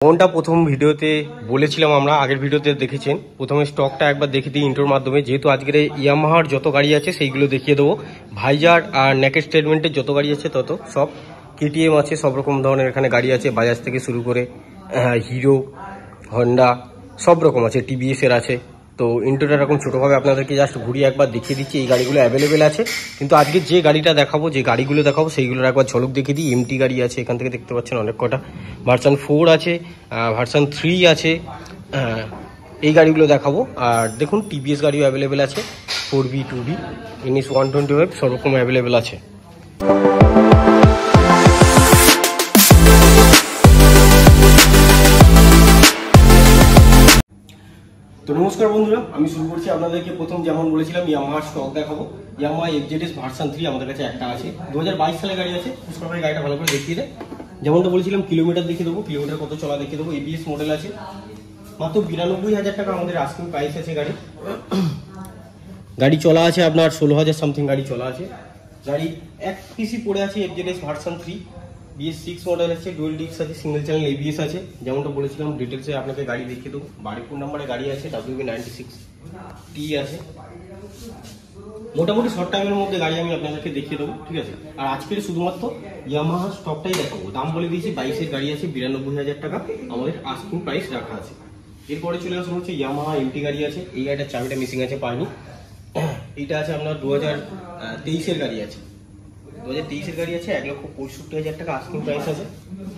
ফোনটা প্রথম ভিডিওতে বলেছিলাম, আমরা আগের ভিডিওতে দেখেছেন। প্রথমে স্টকটা একবার দেখে দিই ইন্ট্রোর মাধ্যমে, যেহেতু আজকের ইয়ামাহার যত গাড়ি আছে সেইগুলো দেখিয়ে দেবো। ভাইজার আর নেকেড স্টেটমেন্টের যত গাড়ি আছে তত সব, কেটিএম আছে, সব রকম ধরনের এখানে গাড়ি আছে, বাজাজ থেকে শুরু করে হিরো, হন্ডা সব রকম আছে, টিভিএসের আছে। তো ইন্ট্রোটা এরকম ছোটোভাবে আপনাদেরকে জাস্ট ঘুরিয়ে একবার দেখিয়ে দিচ্ছি। এই গাড়িগুলো অ্যাভেলেবেল আছে, কিন্তু আজকে যে গাড়িটা দেখাবো, যে গাড়িগুলো দেখাবো সেইগুলোর একবার ঝলক দেখিয়ে দিই। এমটি গাড়ি আছে, এখান থেকে দেখতে পাচ্ছেন অনেক কটা। ভার্সন 4 আছে, ভার্সন 3 আছে, এই গাড়িগুলো দেখাবো। আর দেখুন টিভিএস গাড়িও অ্যাভেলেবেল আছে, 4B 2B NS 125 সব রকম অ্যাভেলেবেল আছে। তো নমস্কার বন্ধুরা, আমি শুরু করছি। আপনাদেরকে প্রথম যেমন বলেছিলাম ইয়ামাহার স্টক দেখাবো। ইয়ামাহা FZS ভার্সন 3 আমাদের কাছে একটা আছে, 2022 সালের গাড়ি আছে। পুষ্কর ভাই গাড়িটা ভালো করে দেখিয়ে দেয়। যেমনটা বলেছিলাম কিলোমিটার দেখিয়ে দেবো, কিলোমিটার কত চলা দেখিয়ে দেবো। ABS মডেল আছে, মাত্র 92,000 টাকা আমাদের আস্কিং প্রাইস আছে। গাড়ি চলা আছে আপনার 16,000 সামথিং গাড়ি চলা আছে। গাড়ি এক পিসি পড়ে আছে FZS ভার্সন 3 BS6 মডেল আছে, ডুয়েল ডিস্ক আছে, সিঙ্গেল চ্যানেল ABS আছে। যেমনটা বলেছিলাম ডিটেলসে আপনাকে গাড়ি দেখিয়ে দেবো। বারিপুর নাম্বারে গাড়ি আছে, WB96T আছে। মোটামুটি শর্ট টাইমের মধ্যে গাড়ি আমি আপনাদেরকে দেখিয়ে দেবো, ঠিক আছে। আর আজকের শুধুমাত্র ইয়ামাহা স্টকটাই দেখাবো। দাম বলে দিয়েছি, 22-এর গাড়ি আছে, 92,000 টাকা আমাদের আস্কিং প্রাইস রাখা আছে। এরপরে চলে আসুন হচ্ছে ইয়ামাহা এমটি গাড়ি আছে। এই গাড়িটার চাবিটা মিসিং আছে, পাইনি। এইটা আছে আপনার 2023-এর গাড়ি আছে, 2023-এর গাড়ি আছে, 1,65,000 টাকা আস্কিং প্রাইস আছে।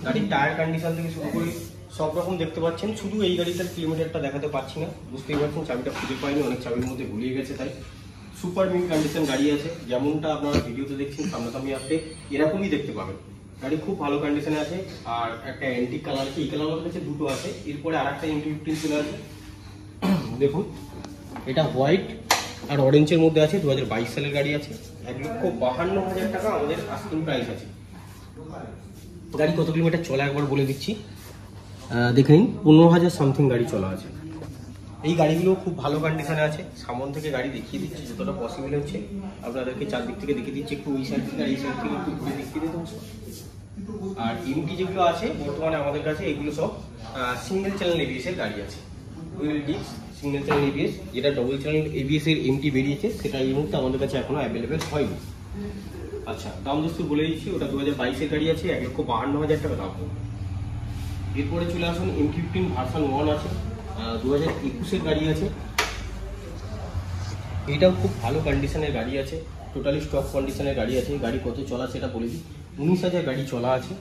গাড়ির টায়ার কন্ডিশন থেকে শুরু করে সব রকম দেখতে পাচ্ছেন। শুধু এই গাড়িটার কিলোমিটারটা দেখাতে পারছি না, বুঝতেই পারছেন। চাবিটা খুঁজে পাইনি, অনেক চাবির মধ্যে গুলিয়ে গেছে, তাই। সুপার মিন কন্ডিশন গাড়ি আছে, যেমনটা আপনারা ভিডিওতে দেখছেন, সামনাসামনি আপনি এরকমই দেখতে পাবেন। গাড়ি খুব ভালো কন্ডিশনে আছে। আর একটা অ্যান্টিক কালার আছে, এই কালার আমাদের কাছে দুটো আছে। এরপরে আর একটা MT-15 চলে আছে, দেখুন। এটা হোয়াইট আর অরেঞ্জের মধ্যে আছে, 2022 সালের গাড়ি আছে। 1,52,000 টাকা আমাদের আস্কিং প্রাইস আছে। গাড়ি কত কিলোমিটার চলা একবার বলে দিচ্ছি, দেখে নিন। 15,000 সামথিং গাড়ি চলা আছে। এই গাড়িগুলো খুব ভালো কন্ডিশনে আছে। সামন থেকে গাড়ি দেখিয়ে দিচ্ছি যতটা পসিবল হচ্ছে, আপনাদেরকে চারদিক থেকে দেখিয়ে দিচ্ছি। একটু ওই সাইড থেকে, এই সাইড থেকে একটু ঘুরে দেখিয়ে দিতে হচ্ছে। আর এমটি যেগুলো আছে বর্তমানে আমাদের কাছে, এগুলো সব সিঙ্গেল চ্যানেল ABS এর গাড়ি আছে। Dual disc single channel ABS, যেটা ডবল চ্যানেল ABS এর এমটি বেরিয়েছে, সেটা এই মুহূর্তে আমাদের কাছে এখনো অ্যাভেলেবেল হয়নি। আচ্ছা, দাম দোস্তু বলে দিচ্ছি, ওটা 2022-এর গাড়ি আছে, 1,52,000 টাকা দাম। এরপরে চলে আসুন MT-15 ভার্সন 1 আছে, 2021-এর গাড়ি আছে। এটাও খুব ভালো কন্ডিশনের গাড়ি আছে, টোটালি স্টক কন্ডিশনের গাড়ি আছে। গাড়ি কত চলা সেটা বলে দিই, 19,000 গাড়ি চলা আছে।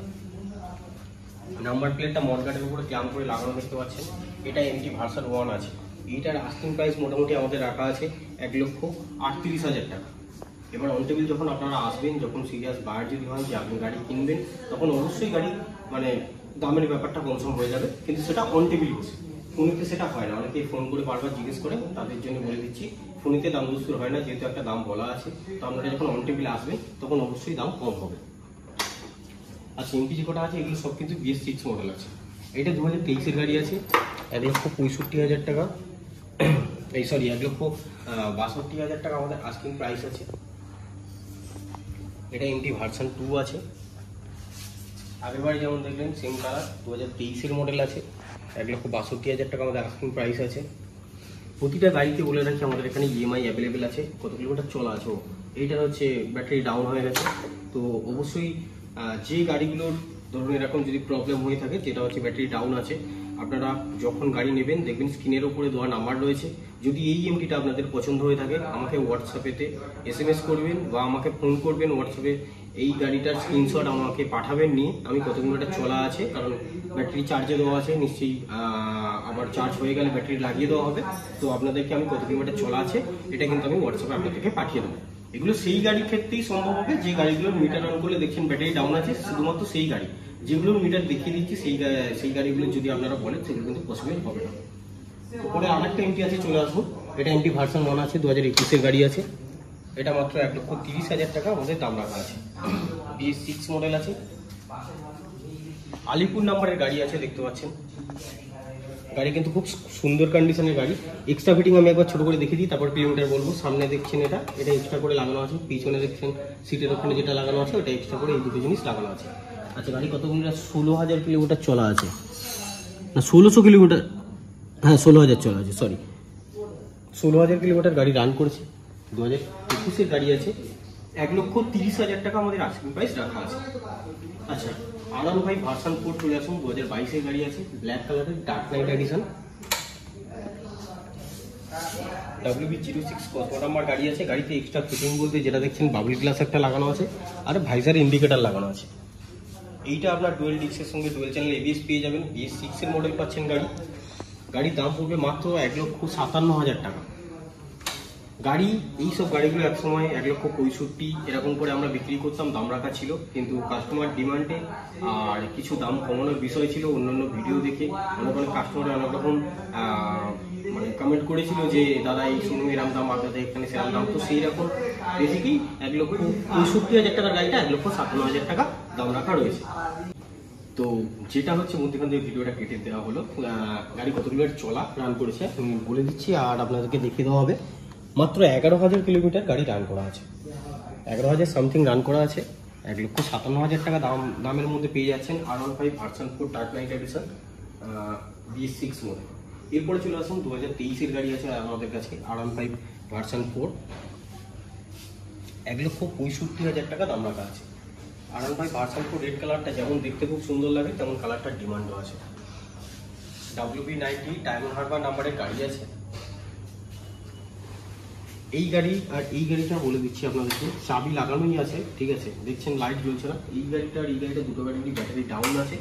নাম্বার প্লেটটা মডগার্ডের উপরে ক্লাম করে লাগানো দেখতে পাচ্ছেন। এটা MT ভার্সন 1 আছে। এইটার আস্কিং প্রাইস মোটামুটি আমাদের রাখা আছে 1,38,000 টাকা। এবার অন টেবিল যখন আপনারা আসবেন, যখন সিরিয়াস বায়ার যদি হন যে আপনি গাড়ি কিনবেন, তখন অবশ্যই গাড়ি মানে দামের ব্যাপারটা কনসার্ন হয়ে যাবে, কিন্তু সেটা অন টেবিল বসে। ফোনেতে সেটা হয় না, অনেকেই ফোন করে বারবার জিজ্ঞেস করে, তাদের জন্য বলে দিচ্ছি ফোনেতে দাম দস্তুর হয় না, যেহেতু একটা দাম বলা আছে। তো আপনারা যখন অন টেবিলে আসবেন তখন অবশ্যই দাম কম হবে। আচ্ছা, এমপি যে কটা আছে এগুলো সব কিন্তু BS6 মডেল আছে। এটা 2023-এর গাড়ি আছে, 1,65,000 টাকা, এই সরি 1,62,000 টাকা আমাদের আস্কিং প্রাইস আছে। এটা এমটি ভার্সন 2 আছে। আগেরবার যেমন দেখলেন সেম কালার, 2023-এর মডেল আছে, 1,62,000 টাকা আমাদের আস্কিং প্রাইস আছে। প্রতিটা গাড়িতে বলে রাখি আমাদের এখানে EMI অ্যাভেলেবেল আছে। কত কিলোমিটার চলা আছে, এইটার হচ্ছে ব্যাটারি ডাউন হয়ে গেছে। তো অবশ্যই যে গাড়িগুলোর ধরুন এরকম যদি প্রবলেম হয়ে থাকে, যেটা হচ্ছে ব্যাটারি ডাউন আছে, আপনারা যখন গাড়ি নেবেন দেখবেন স্ক্রিনের ওপরে দেওয়া নাম্বার রয়েছে। যদি এই এমটিটা আপনাদের পছন্দ হয়ে থাকে, আমাকে হোয়াটসঅ্যাপেতে SMS করবেন বা আমাকে ফোন করবেন হোয়াটসঅ্যাপে। এই গাড়িটার স্ক্রিনশট আমাকে পাঠাবেন, নিয়ে আমি কত কিলোমিটার চলা আছে, কারণ ব্যাটারি চার্জে দেওয়া আছে, নিশ্চয়ই আবার চার্জ হয়ে গেলে ব্যাটারি লাগিয়ে দেওয়া হবে। তো আপনাদেরকে আমি কত কিলোমিটার চলা আছে এটা কিন্তু আমি হোয়াটসঅ্যাপে আপনাদেরকে পাঠিয়ে দেবো। এগুলো সেই গাড়ির ক্ষেত্রেই সম্ভব হবে যে গাড়িগুলোর মিটার অন করলে দেখছেন ব্যাটারি ডাউন আছে, শুধুমাত্র সেই গাড়ি। যেগুলোর মিটার দেখিয়ে দিচ্ছি সেই গাড়িগুলো যদি আপনারা বলেন, সেগুলো কিন্তু পসিবল হবে না। তারপরে আরেকটা এমটি আছে, চলে আসবো। এটা এমটি ভার্সন 1 আছে, 2021-এর গাড়ি আছে। এটা মাত্র 1,30,000 টাকা আমাদের দাম রাখা আছে। BS6 মডেল আছে, আলিপুর নাম্বারের গাড়ি আছে, দেখতে পাচ্ছেন। গাড়ি কিন্তু খুব সুন্দর কন্ডিশনের গাড়ি। এক্সট্রা ফিটিং আমি একবার ছোট করে দেখিয়ে দিই, তারপর কিলোমিটার বলবো। সামনে দেখছেন এটা এক্সট্রা করে লাগানো আছে, পিছনে দেখছেন সিটের ওখানে যেটা লাগানো আছে ওটা এক্সট্রা করে, এই দুটো জিনিস লাগানো আছে। আচ্ছা, গাড়ি কত কিলোমিটার, 16,000 কিলোমিটার চলা আছে। না 1600 কিলোমিটার, হ্যাঁ 16,000 চলা আছে, সরি 16,000 কিলোমিটার গাড়ি রান করেছে। 2021-এর গাড়ি আছে, 1,30,000 টাকা আমাদের আস্কিং প্রাইস রাখা আছে। আচ্ছা, R15 ভার্সন 4 চলে আসুন, 2022-এর গাড়ি আছে, ব্ল্যাক কালারের ডার্ক নাইট এডিশন, WB06 কত নাম্বার গাড়ি আছে। গাড়িতে এক্সট্রা ফিটিং বলতে যেটা দেখছেন বাবল গ্লাস একটা লাগানো আছে আর ভাইজার ইন্ডিকেটার লাগানো আছে। এইটা আপনার ডুয়েল ডিস্কের সঙ্গে ডুয়েল চ্যানেল ABS পেয়ে যাবেন। BS6 এর মডেল পাচ্ছেন গাড়ির দাম পড়বে মাত্র 1,57,000 টাকা। গাড়ি এইসব গাড়িগুলো একসময় 1,65,000 এরকম করে আমরা বিক্রি করতাম, দাম রাখা ছিল, কিন্তু কাস্টমার ডিমান্ডে আর কিছু দাম কমানোর বিষয় ছিল। অন্যান্য ভিডিও দেখে অনেক কাস্টমার অনেক রকম মানে কমেন্ট করেছিল যে দাদা এই শোরুমে এরকম দাম, আপনাদের এখানে সেরকম দাম, তো সেই রকম বেসিকই 1,65,000 টাকার গাড়িটা 1,57,000 টাকা দাম রাখা রয়েছে। তো যেটা হচ্ছে মধ্যখান থেকে ভিডিওটা কেটে দেওয়া হলো, গাড়ি কত কিলোমিটার চলা রান করেছে আমি বলে দিচ্ছি আর আপনাদেরকে দেখিয়ে দেওয়া হবে। মাত্র 11,000 কিলোমিটার গাড়ি রান করা আছে, 11,000 সামথিং রান করা আছে। 1,57,000 টাকা দামের মধ্যে পেয়ে যাচ্ছেন R15 version 4 dark knight edition BS6 model. এরপরে চলে আসুন 2023-এর গাড়ি আছে আমাদের কাছে, R15 ভার্সন 4, 1,65,000 টাকা দাম রাখা আছে। R15 ভার্সন 4 রেড কালারটা যেমন দেখতে খুব সুন্দর লাগে তেমন কালারটার ডিমান্ডও আছে। WB90 ডায়মন্ড হারবার নাম্বারের গাড়ি আছে। এই গাড়ি আর এই গাড়িটা বলে দিচ্ছি আপনাদেরকে, চাবি লাগানোই আছে, ঠিক আছে, দেখছেন লাইট জ্বলছে না। এই গাড়িটা আর এই গাড়িটা দুটো গাড়িরই ব্যাটারি ডাউন আছে।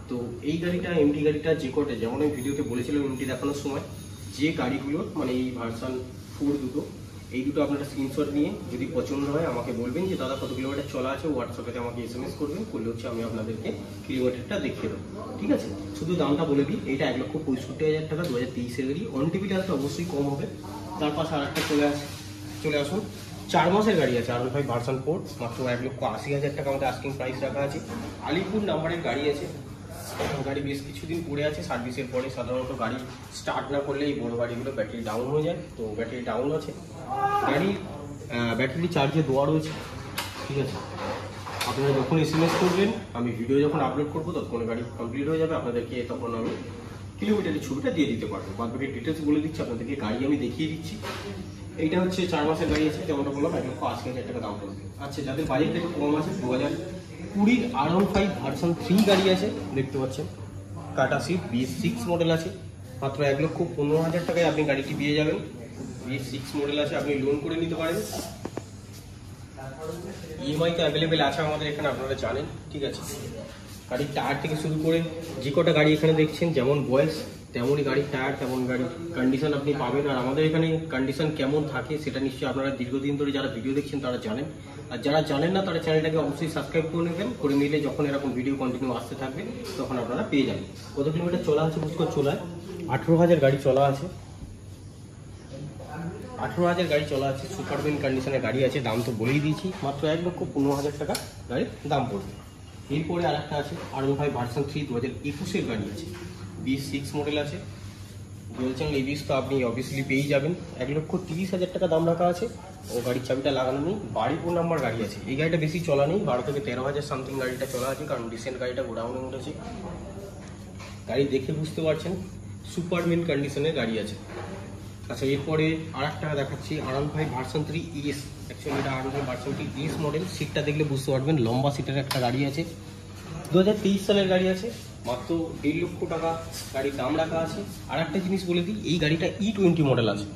তো এই গাড়িটা এমটি গাড়িটা যে কোটে, যেমন আমি ভিডিওতে বলেছিলাম এমটি দেখানোর সময়, যে গাড়িগুলো মানে এই ভার্সন 4 দুটো, এই দুটো আপনারা স্ক্রিনশট নিয়ে যদি পছন্দ হয় আমাকে বলবেন যে দাদা কত কিলোমিটার চলা আছে, হোয়াটসঅ্যাপে আমাকে SMS করবেন, করলে হচ্ছে আমি আপনাদেরকে কিলোমিটারটা দেখিয়ে দেবো, ঠিক আছে। শুধু দামটা বলে দিই, এইটা 1,65,000 টাকা 2023-এর গাড়ি। অন টিভি টাকাটা অবশ্যই কম হবে। তার পাশে আর একটা চলে আসুন 4 মাসের গাড়ি আছে R15 ভার্সন 4, মাত্র 1,80,000 টাকা আমাদের আস্কিং প্রাইস রাখা আছে। আলিপুর নাম্বারের গাড়ি আছে, গাড়ি বেশ কিছুদিন পড়ে আছে। সার্ভিসের পরে সাধারণত গাড়ি স্টার্ট না করলে এই বড় গাড়িগুলো ব্যাটারি ডাউন হয়ে যায়, তো ব্যাটারি ডাউন আছে। গাড়ি ব্যাটারি চার্জে দেওয়া রয়েছে, ঠিক আছে। আপনারা যখন SMS করবেন, আমি ভিডিও যখন আপলোড করবো তখন গাড়ি কমপ্লিট হয়ে যাবে, আপনাদেরকে তখন আমি কিলোমিটারের ছবিটা দিয়ে দিতে পারবো। বাদ বাকি ডিটেলস বলে দিচ্ছি আপনাদেরকে, গাড়ি আমি দেখিয়ে দিচ্ছি। এইটা হচ্ছে 4 মাসের গাড়ি আছে, যেমনটা বললাম 1,80,000 টাকা দাম পড়বে। আচ্ছা, যাদের বাজেট একটু কম আছে, 2020 R15 ভার্সন 3 গাড়ি আছে, দেখতে পাচ্ছেন, টাটা সিফট BS6 মডেল আছে, মাত্র 1,15,000 টাকায় আপনি গাড়িটি পেয়ে যাবেন। BS6 মডেল আছে, আপনি লোন করে নিতে পারেন, EMI তো অ্যাভেলেবেল আছে আমাদের এখানে, আপনারা জানেন, ঠিক আছে। গাড়ির টায়ার থেকে শুরু করে যে কটা গাড়ি এখানে দেখছেন, যেমন বয়স তেমনই গাড়ির টায়ার, তেমন গাড়ির কন্ডিশন আপনি পাবেন। আর আমাদের এখানে কন্ডিশন কেমন থাকে সেটা নিশ্চয়ই আপনারা দীর্ঘদিন ধরে যারা ভিডিও দেখছেন তারা জানেন, আর যারা জানেন না তারা চ্যানেলটাকে অবশ্যই সাবস্ক্রাইব করে নেবেন, করে নিলে যখন এরকম ভিডিও কন্টিনিউ আসতে থাকবে তখন আপনারা পেয়ে যাবেন। কত কিলোমিটার চলা আছে বুঝতে চলায় 18,000 গাড়ি চলা আছে, 18,000 গাড়ি চলা আছে, সুপার বিন কন্ডিশনের গাড়ি আছে। দাম তো বলেই দিয়েছি, মাত্র 1,15,000 টাকা গাড়ির দাম পড়বে। এরপরে আর একটা আছে R15 ভার্সন 3 2021-এর গাড়ি আছে, BS6 মডেল আছে, ডুয়েল চ্যানেল ABS তো আপনি অবভিয়াসলি পেয়েই যাবেন। 1,30,000 টাকা দাম রাখা আছে, ও গাড়ির চাবিটা লাগানো নেই। বাড়িপুর নাম্বার গাড়ি আছে, এই গাড়িটা বেশি চলা নেই, 12 থেকে 13,000 সামথিং গাড়িটা চলা আছে, কারণ রিসেন্ট গাড়িটা গোডাউনে উঠেছে। গাড়ি দেখে বুঝতে পারছেন সুপার মিন কন্ডিশনের গাড়ি আছে। আচ্ছা, এরপরে আর একটা দেখাচ্ছি R15 ভার্সন 3 ES, অ্যাকচুয়ালি এটা R15 ভার্সন 3 ES মডেল। সিটটা দেখলে বুঝতে পারবেন লম্বা সিটের একটা গাড়ি আছে, 2023 সালের গাড়ি আছে, মাত্র 1.5 লক্ষ টাকা গাড়ির দাম রাখা আছে। আর একটা জিনিস বলে দিই, এই গাড়িটা E20 মডেল আছে,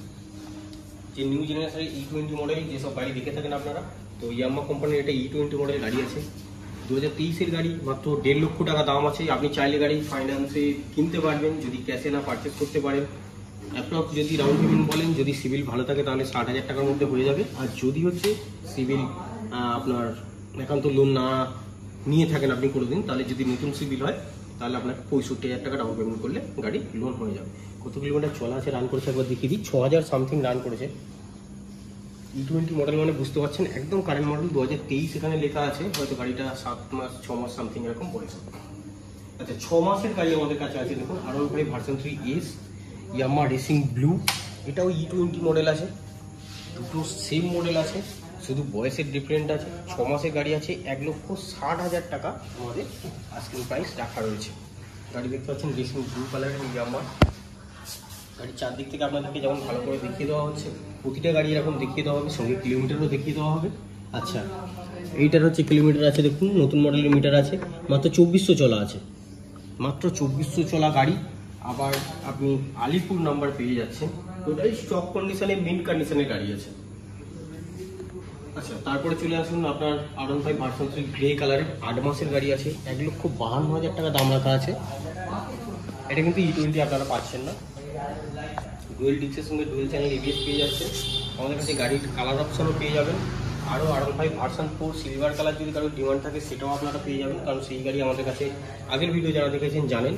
যে নিউ জেনারেশনের E20 মডেল যেসব গাড়ি দেখে থাকেন আপনারা, তো ইয়ামাহা কোম্পানির এটা E20 মডেল গাড়ি আছে, 2023-এর গাড়ি, মাত্র 1.5 লক্ষ টাকা দাম আছে। আপনি চাইলে গাড়ি ফাইন্যান্সে কিনতে পারবেন, যদি ক্যাশে না পারচেস করতে পারেন। অ্যাপ্রক্স যদি রাউন্ড পেমেন্ট বলেন, যদি সিভিল ভালো থাকে তাহলে 60,000 টাকার মধ্যে হয়ে যাবে। আর যদি হচ্ছে সিভিল আপনার একান্ত লোন না নিয়ে থাকেন আপনি কোনোদিন, তাহলে যদি নতুন সিভিল হয় তাহলে আপনাকে 65,000 টাকা ডাউন পেমেন্ট করলে গাড়ি লোন হয়ে যাবে। কত কিলোমিটার চলা আছে রান করেছে একবার দেখিয়ে দিই, 6,000 সামথিং রান করেছে। E20 মডেল মানে বুঝতে পারছেন একদম কারেন্ট মডেল, 2023 এখানে লেখা আছে, হয়তো গাড়িটা 7 মাস 6 মাস সামথিং এরকম পড়েছে। আচ্ছা, 6 মাসের গাড়ি আমাদের কাছে আছে, দেখুন R15 version 3 ES Yamaha racing blue, এটাও E20 মডেল আছে, দুটো সেম মডেল আছে, শুধু বয়সের ডিফারেন্ট আছে। 6 মাসের গাড়ি আছে, 1,60,000 টাকা আমাদের আস্কিং প্রাইস রাখা রয়েছে। গাড়ি দেখতে পাচ্ছেন রেশমি ব্লু কালারের ইয়ামাহা। গাড়ির চারদিক থেকে আপনাদেরকে যেমন ভালো করে দেখিয়ে দেওয়া হচ্ছে, প্রতিটা গাড়ি এরকম দেখিয়ে দেওয়া হবে, সঙ্গে কিলোমিটারও দেখিয়ে দেওয়া হবে। আচ্ছা, এইটার হচ্ছে কিলোমিটার আছে, দেখুন নতুন মডেলের মিটার আছে, মাত্র 2400 চলা আছে, মাত্র 2400 চলা গাড়ি। আবার আপনি আলিপুর নাম্বার পেয়ে যাচ্ছেন, টোটালি স্টক কন্ডিশনে মিন্ট কন্ডিশনের গাড়ি আছে। আচ্ছা, তারপরে চলে আসুন আপনার R15 ভার্সন 3 গ্রে কালারের 8 মাসের গাড়ি আছে, 1,52,000 টাকা দাম রাখা আছে। এটা কিন্তু E20 আপনারা পাচ্ছেন না, ডুয়েল ডিক্সের সঙ্গে ডুয়েল চ্যানেল ABS পেয়ে যাচ্ছেন। আমাদের কাছে গাড়ির কালার অপশনও পেয়ে যাবেন, আরও R15 ভার্সন 4 সিলভার কালার যদি কারোর ডিমান্ড থাকে সেটাও আপনারা পেয়ে যাবেন, কারণ সেই গাড়ি আমাদের কাছে আগের ভিডিও যারা দেখেছেন জানেন,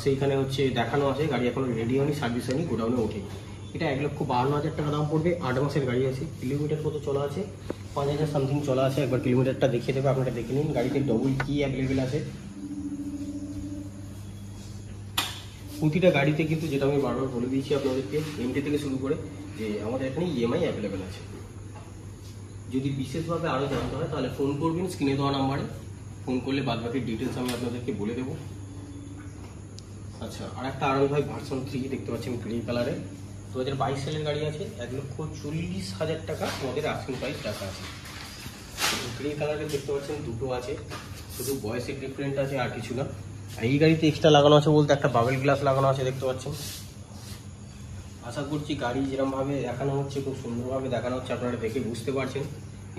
সেইখানে হচ্ছে দেখানো আছে। গাড়ি এখন রেডি হয়নি, সার্ভিস হয়নি, গোডাউনে ওঠে। এটা 1,52,000 টাকা দাম পড়বে, 8 মাসের গাড়ি আছে। কিলোমিটার কত চলা আছে? 5,000 সামথিং চলা আছে। একবার কিলোমিটারটা দেখিয়ে দেবে, আপনারা দেখে নিন। গাড়িতে ডবল কি অ্যাভেলেবেল আছে। প্রতিটা গাড়িতে কিন্তু, যেটা আমি বারবার বলে দিয়েছি আপনাদেরকে, এমটি থেকে শুরু করে, যে আমাদের এখানে EMI অ্যাভেলেবেল আছে। যদি বিশেষভাবে আরও জানতে হয় তাহলে ফোন করবেন স্ক্রিনে দেওয়া নাম্বারে, ফোন করলে বাদবাকি ডিটেলস আমি আপনাদেরকে বলে দেবো। আচ্ছা, আর একটা R15 ভার্সন 3 দেখতে পাচ্ছেন গ্রে কালারে, 2022 সালের গাড়ি আছে, 1,40,000 টাকা আমাদের আস্কিং প্রাইস রাখা আছে। গ্রে কালারের দেখতে পাচ্ছেন দুটো আছে, শুধু বয়সের ডিফারেন্ট আছে, আর কিছু না। আর এই গাড়িতে এক্সট্রা লাগানো আছে বলতে একটা বাবেল গ্লাস লাগানো আছে, দেখতে পাচ্ছেন। আশা করছি গাড়ি যেরকমভাবে দেখানো হচ্ছে, খুব সুন্দরভাবে দেখানো হচ্ছে, আপনারা দেখে বুঝতে পারছেন।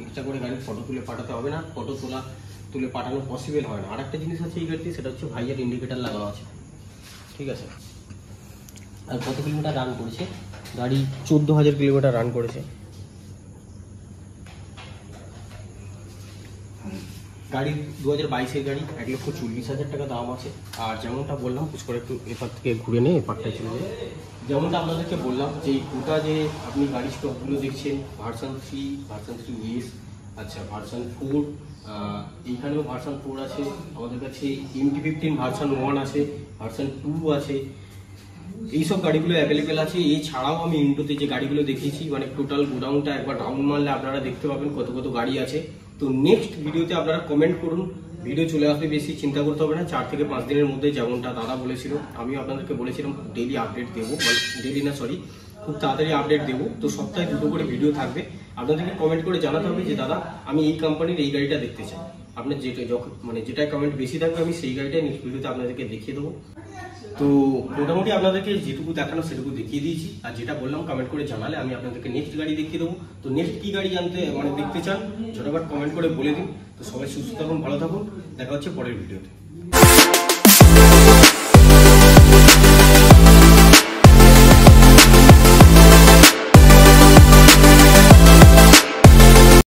এক্সট্রা করে গাড়ির ফটো তুলে পাঠাতে হবে না, ফটো তুলে পাঠানো পসিবল হয় না। আর একটা জিনিস আছে এই গাড়িতে, সেটা হচ্ছে ভাইয়ের ইন্ডিকেটার লাগানো আছে, ঠিক আছে। আর কত কিলোমিটার রান করেছে গাড়ি? 14,000 কিলোমিটার রান করেছে গাড়ি। 2022-এর গাড়ি, 1,40,000 টাকা দাম আছে। আর যেমনটা বললাম, পুশ করে একটু এপার থেকে ঘুরে নিয়ে এপারটায় চলে যায়। যেমনটা আপনাদেরকে বললাম যে গোটা যে আপনি গাড়ির স্টকগুলো দেখছেন, ভার্সন 3, ভার্সন 3S, আচ্ছা ভার্সন 4, এইখানেও ভার্সন 4 আছে আমাদের কাছে, MT-15 ভার্সন 1 আছে, ভার্সন 2 আছে। এইসব গাড়িগুলো অ্যাভেলেবেল আছে। এছাড়াও আমি ইন্ডোতে যে গাড়িগুলো দেখিয়েছি, মানে টোটাল গোডাউনটা একবার রাউন্ড মারলে আপনারা দেখতে পাবেন কত কত গাড়ি আছে। তো নেক্সট ভিডিওতে আপনারা কমেন্ট করুন, ভিডিও চলে আসবে, বেশি চিন্তা করতে হবে না। 4 থেকে 5 দিনের মধ্যে, যেমনটা দাদা বলেছিল, আমিও আপনাদেরকে বলেছিলাম ডেইলি আপডেট দেবো, ডেইলি না সরি, খুব তাড়াতাড়ি আপডেট দেবো। তো সপ্তাহে 2টো করে ভিডিও থাকবে। আপনাদেরকে কমেন্ট করে জানাতে হবে যে দাদা আমি এই কোম্পানির এই গাড়িটা দেখতে চাই। আপনার যেটাই কমেন্ট বেশি থাকবে, আমি সেই গাড়িটাই নেক্সট ভিডিওতে আপনাদেরকে দেখিয়ে দেবো। তো মোটামুটি আপনাদেরকে যেটুকু দেখানো সেটুকু দেখিয়ে দিয়েছি। আর যেটা বললাম কমেন্ট করে জানালে আমি আপনাদেরকে নেক্সট গাড়ি দেখিয়ে দেবো। তো নেক্সট কি গাড়ি দেখতে চান ঝটপট কমেন্ট করে বলে দিন। তো সবাই সুস্থ থাকুন, ভালো থাকুন, দেখা হচ্ছে পরের ভিডিওতে।